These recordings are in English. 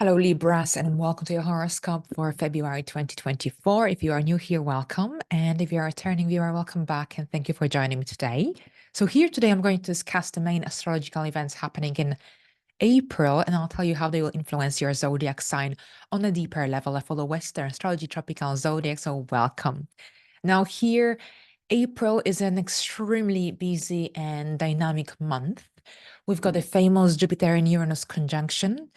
Hello, Libras, and welcome to your horoscope for February 2024. If you are new here, welcome. And if you are a returning viewer, welcome back. And thank you for joining me today. So, here today, I'm going to discuss the main astrological events happening in April, and I'll tell you how they will influence your zodiac sign on a deeper level. I follow Western astrology, tropical zodiac, so welcome. Now, here, April is an extremely busy and dynamic month. We've got a famous Jupiter and Uranus conjunction.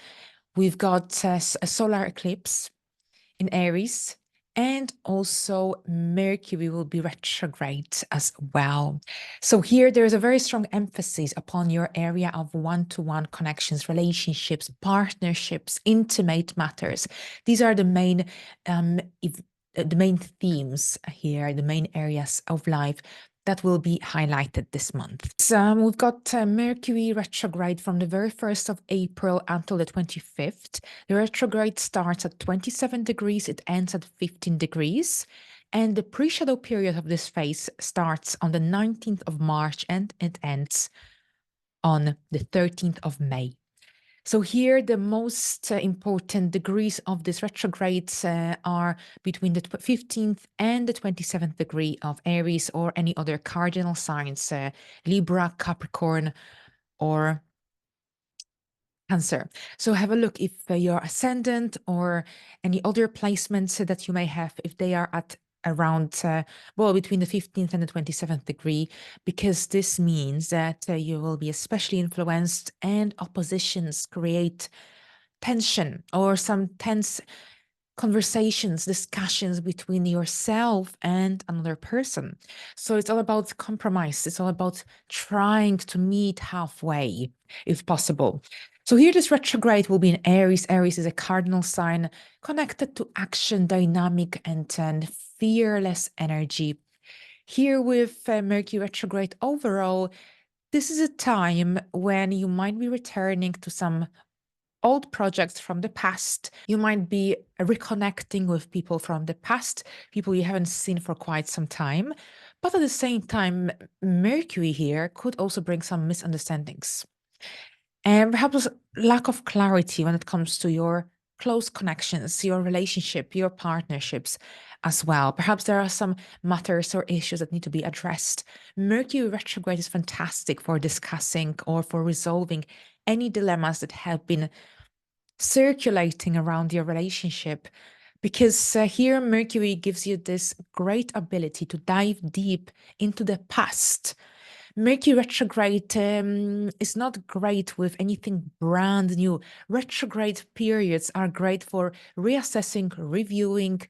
We've got a solar eclipse in Aries, and also Mercury will be retrograde as well. So here there is a very strong emphasis upon your area of one-to-one connections, relationships, partnerships, intimate matters. These are the main themes here, the main areas of life that will be highlighted this month. So we've got Mercury retrograde from the very 1st of April until the 25th. The retrograde starts at 27 degrees, it ends at 15 degrees. And the pre-shadow period of this phase starts on the 19th of March and it ends on the 13th of May. So here, the most important degrees of this retrograde are between the 15th and the 27th degree of Aries or any other cardinal signs, Libra, Capricorn, or Cancer. So have a look if your ascendant or any other placements that you may have, if they are at around, between the 15th and the 27th degree, because this means that you will be especially influenced and oppositions create tension or some tense conversations, discussions between yourself and another person. So it's all about compromise. It's all about trying to meet halfway if possible. So here this retrograde will be in Aries. Aries is a cardinal sign connected to action, dynamic, and fearless energy. Here with Mercury retrograde overall, this is a time when you might be returning to some old projects from the past. You might be reconnecting with people from the past, people you haven't seen for quite some time. But at the same time, Mercury here could also bring some misunderstandings and perhaps lack of clarity when it comes to your close connections, your relationship, your partnerships as well. Perhaps there are some matters or issues that need to be addressed. Mercury retrograde is fantastic for discussing or for resolving any dilemmas that have been circulating around your relationship, because here Mercury gives you this great ability to dive deep into the past. Mercury retrograde is not great with anything brand new. Retrograde periods are great for reassessing, reviewing,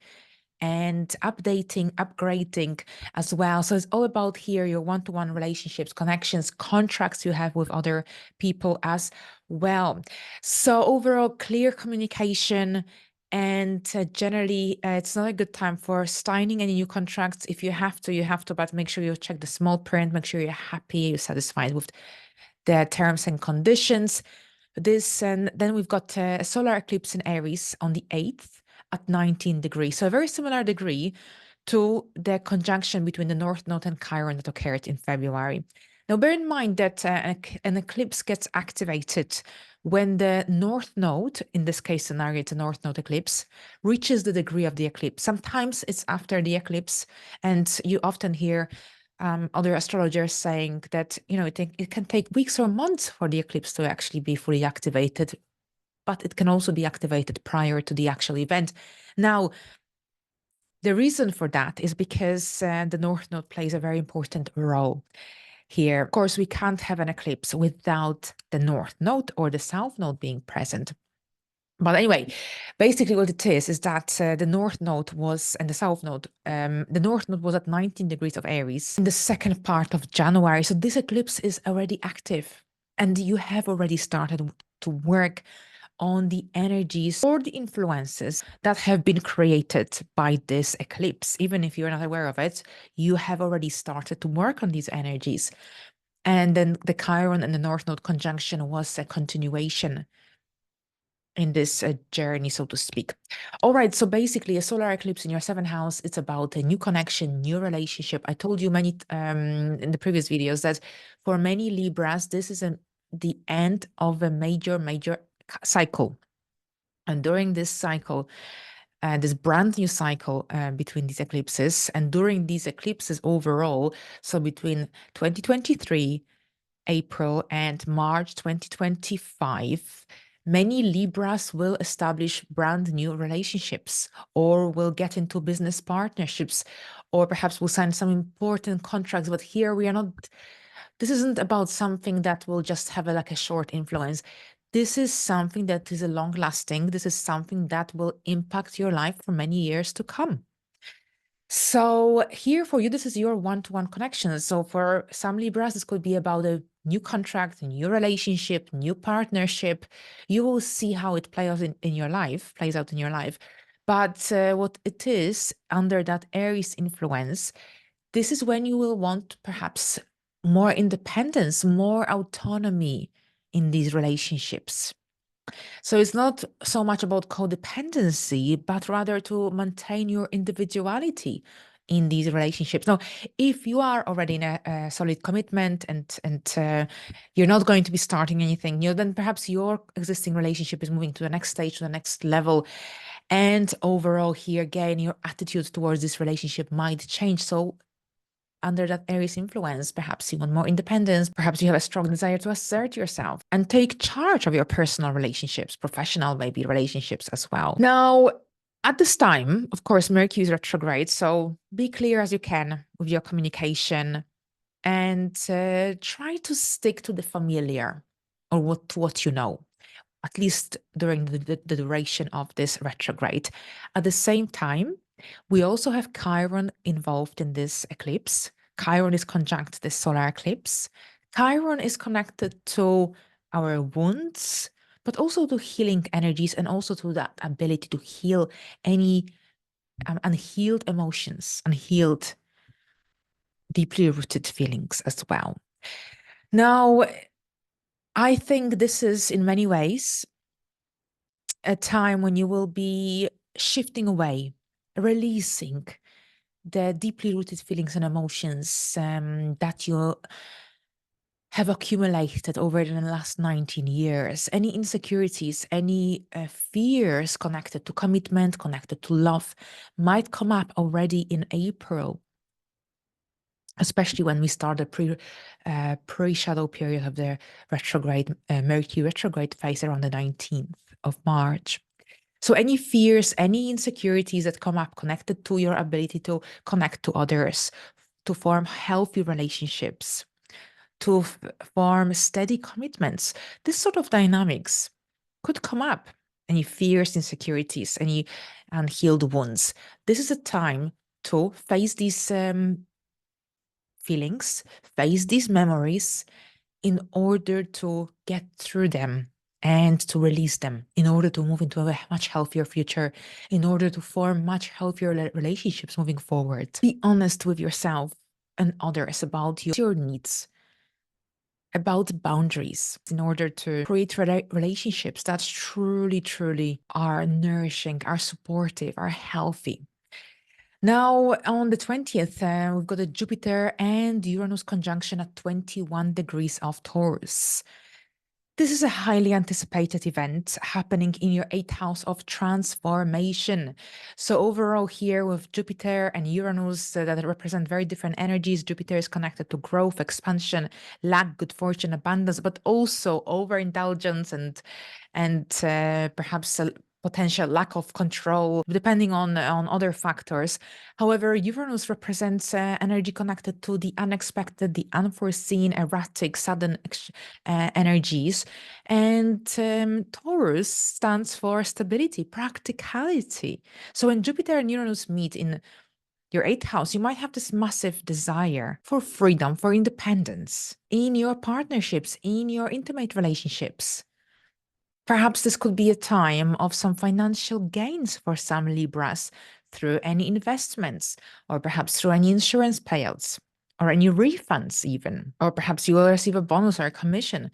and updating, upgrading as well. So it's all about here your one-to-one relationships, connections, contracts you have with other people as well. So overall, clear communication. And generally, it's not a good time for signing any new contracts. If you have to, you have to, but make sure you check the small print, make sure you're happy, you're satisfied with the terms and conditions. This, and then we've got a solar eclipse in Aries on the 8th at 19 degrees. So a very similar degree to the conjunction between the North Node and Chiron that occurred in February. Now, bear in mind that an eclipse gets activated when the North Node, in this case scenario, it's a North Node eclipse, reaches the degree of the eclipse. Sometimes it's after the eclipse, and you often hear other astrologers saying that, it can take weeks or months for the eclipse to actually be fully activated, but it can also be activated prior to the actual event. Now, the reason for that is because the North Node plays a very important role here. Of course, we can't have an eclipse without the North Node or the South Node being present. But anyway, basically what it is that the North Node was, and the South Node, the North Node was at 19 degrees of Aries in the second part of January. So this eclipse is already active and you have already started to work on the energies or the influences that have been created by this eclipse. Even if you're not aware of it, you have already started to work on these energies. And then the Chiron and the North Node conjunction was a continuation in this journey, so to speak. All right, so basically a solar eclipse in your seventh house, it's about a new connection, new relationship. I told you many in the previous videos that for many Libras, this is the end of a major cycle. And during this cycle, this brand new cycle between these eclipses, and during these eclipses overall, so between 2023, April, and March 2025, many Libras will establish brand new relationships or will get into business partnerships or perhaps will sign some important contracts. But here we are not, this isn't about something that will just have like a short influence. This is something that is a long lasting. This is something that will impact your life for many years to come. So here for you, this is your one-to-one connection. So for some Libras, this could be about a new contract, a new relationship, new partnership. You will see how it plays out in your life, But what it is under that Aries influence, this is when you will want perhaps more independence, more autonomy in these relationships. So it's not so much about codependency, but rather to maintain your individuality in these relationships. Now, if you are already in a solid commitment and you're not going to be starting anything new, then perhaps your existing relationship is moving to the next stage, to the next level. And overall here, again, your attitude towards this relationship might change. So under that Aries influence, perhaps you want more independence, perhaps you have a strong desire to assert yourself and take charge of your personal relationships, professional maybe relationships as well. Now, at this time, of course, Mercury is retrograde, so be clear as you can with your communication and try to stick to the familiar or what you know, at least during the duration of this retrograde. At the same time, we also have Chiron involved in this eclipse. Chiron is conjunct this solar eclipse. Chiron is connected to our wounds, but also to healing energies and also to that ability to heal any unhealed emotions, unhealed, deeply rooted feelings as well. Now, I think this is in many ways a time when you will be shifting away, releasing the deeply rooted feelings and emotions that you have accumulated over the last 19 years. Any insecurities, any fears connected to commitment, connected to love might come up already in April, especially when we start the pre-shadow period of the retrograde, Mercury retrograde phase around the 19th of March. So any fears, any insecurities that come up connected to your ability to connect to others, to form healthy relationships, to form steady commitments, this sort of dynamics could come up. Any fears, insecurities, any unhealed wounds. This is a time to face these feelings, face these memories in order to get through them and to release them, in order to move into a much healthier future, in order to form much healthier relationships moving forward. Be honest with yourself and others about your needs, about boundaries, in order to create relationships that truly, truly are nourishing, are supportive, are healthy. Now, on the 20th, we've got a Jupiter and Uranus conjunction at 21 degrees of Taurus. This is a highly anticipated event happening in your 8th house of transformation. So overall here with Jupiter and Uranus that represent very different energies. Jupiter is connected to growth, expansion, luck, good fortune, abundance, but also overindulgence and perhaps a potential lack of control, depending on other factors. However, Uranus represents energy connected to the unexpected, the unforeseen, erratic, sudden energies. And Taurus stands for stability, practicality. So when Jupiter and Uranus meet in your 8th house, you might have this massive desire for freedom, for independence in your partnerships, in your intimate relationships. Perhaps this could be a time of some financial gains for some Libras through any investments, or perhaps through any insurance payouts, or any refunds even. Or perhaps you will receive a bonus or a commission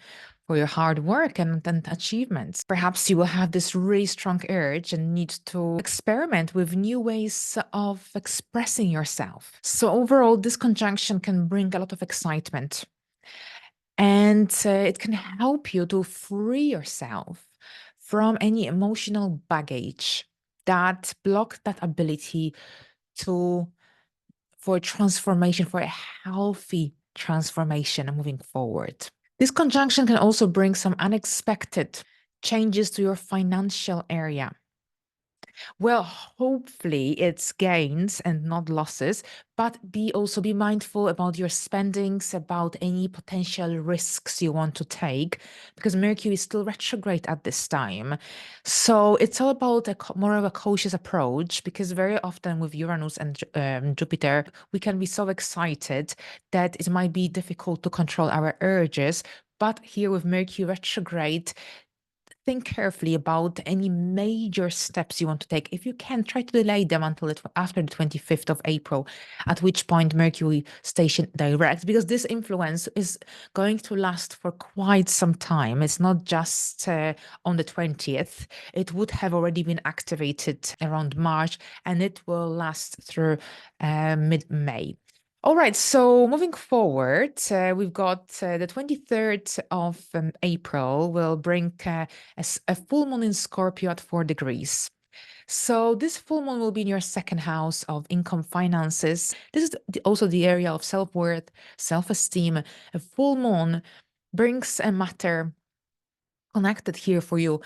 for your hard work and achievements. Perhaps you will have this really strong urge and need to experiment with new ways of expressing yourself. So overall, this conjunction can bring a lot of excitement. And it can help you to free yourself from any emotional baggage that block that ability for transformation, for a healthy transformation and moving forward. This conjunction can also bring some unexpected changes to your financial area. Well, hopefully it's gains and not losses, but also be mindful about your spendings, about any potential risks you want to take, because Mercury is still retrograde at this time. So it's all about more of a cautious approach, because very often with Uranus and Jupiter, we can be so excited that it might be difficult to control our urges. But here with Mercury retrograde, think carefully about any major steps you want to take. If you can, try to delay them until after the 25th of April, at which point Mercury station direct, because this influence is going to last for quite some time. It's not just on the 20th. It would have already been activated around March, and it will last through mid-May. All right, so moving forward, we've got the 23rd of April will bring a full moon in Scorpio at 4 degrees. So this full moon will be in your second house of income finances. This is also the area of self-worth, self-esteem. A full moon brings a matter connected here for you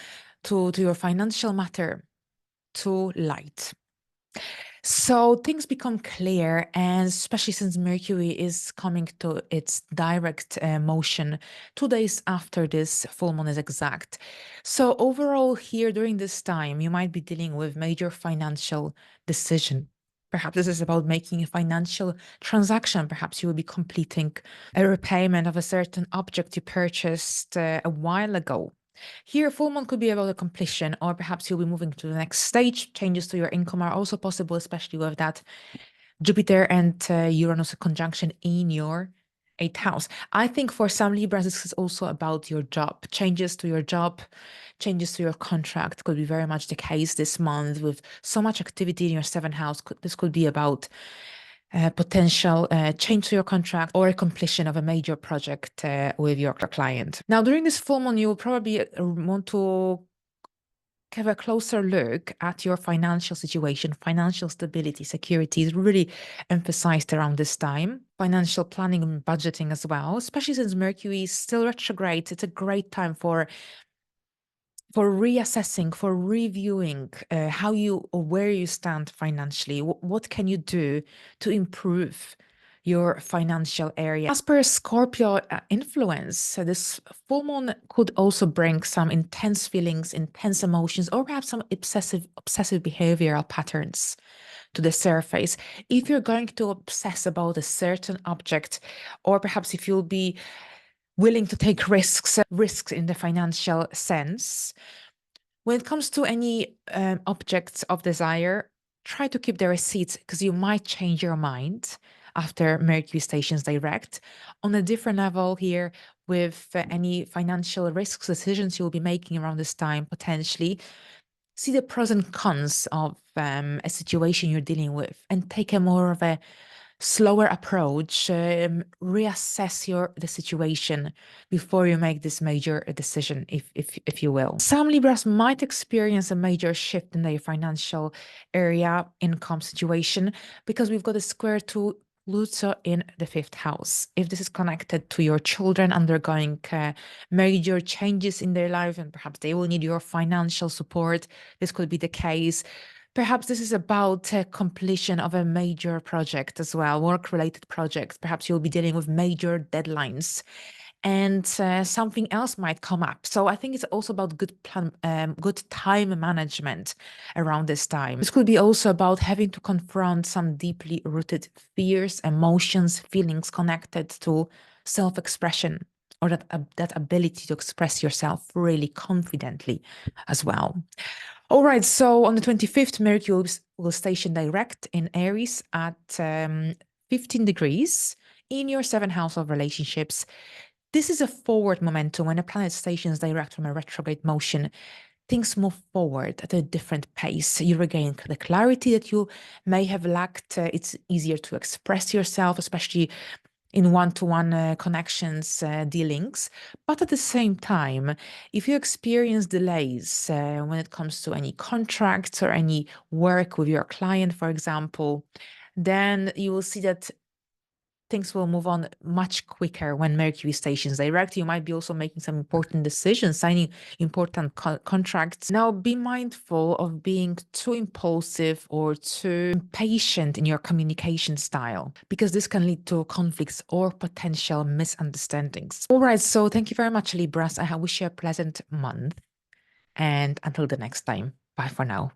to your financial matter to light. So things become clear, and especially since Mercury is coming to its direct motion 2 days after this full moon is exact. So overall here during this time, you might be dealing with major financial decision. Perhaps this is about making a financial transaction. Perhaps you will be completing a repayment of a certain object you purchased a while ago. Here, full moon could be about a completion, or perhaps you'll be moving to the next stage. Changes to your income are also possible, especially with that Jupiter and Uranus conjunction in your 8th house. I think for some Libras, this is also about your job. Changes to your job, changes to your contract could be very much the case this month with so much activity in your 7th house. This could be about potential change to your contract or a completion of a major project with your client. Now, during this full moon, you will probably want to have a closer look at your financial situation. Financial stability, security is really emphasized around this time. Financial planning and budgeting as well, especially since Mercury is still retrograde. It's a great time for reassessing, for reviewing how you or where you stand financially. What can you do to improve your financial area? As per Scorpio influence, this full moon could also bring some intense feelings, intense emotions, or perhaps some obsessive behavioral patterns to the surface. If you're going to obsess about a certain object, or perhaps if you'll be willing to take risks in the financial sense. When it comes to any objects of desire, try to keep the receipts, because you might change your mind after Mercury stations direct. On a different level here, with any financial risks, decisions you'll be making around this time, potentially, see the pros and cons of a situation you're dealing with and take a more of a slower approach, reassess the situation before you make this major decision, if you will. Some Libras might experience a major shift in their financial area, income situation, because we've got a square to Pluto in the 5th house. If this is connected to your children undergoing major changes in their life, and perhaps they will need your financial support, this could be the case. Perhaps this is about completion of a major project as well, work-related projects. Perhaps you'll be dealing with major deadlines, and something else might come up. So I think it's also about good time management around this time. This could be also about having to confront some deeply rooted fears, emotions, feelings connected to self-expression, or that ability to express yourself really confidently as well. All right, so on the 25th, Mercury will station direct in Aries at 15 degrees in your 7th house of relationships. This is a forward momentum. When a planet stations direct from a retrograde motion, things move forward at a different pace. You regain the clarity that you may have lacked. It's easier to express yourself, especially in one-to-one connections, dealings. But at the same time, if you experience delays when it comes to any contracts or any work with your client, for example, then you will see that things will move on much quicker when Mercury stations direct. You might be also making some important decisions, signing important contracts. Now, be mindful of being too impulsive or too impatient in your communication style, because this can lead to conflicts or potential misunderstandings. All right, so thank you very much, Libras. I wish you a pleasant month. And until the next time, bye for now.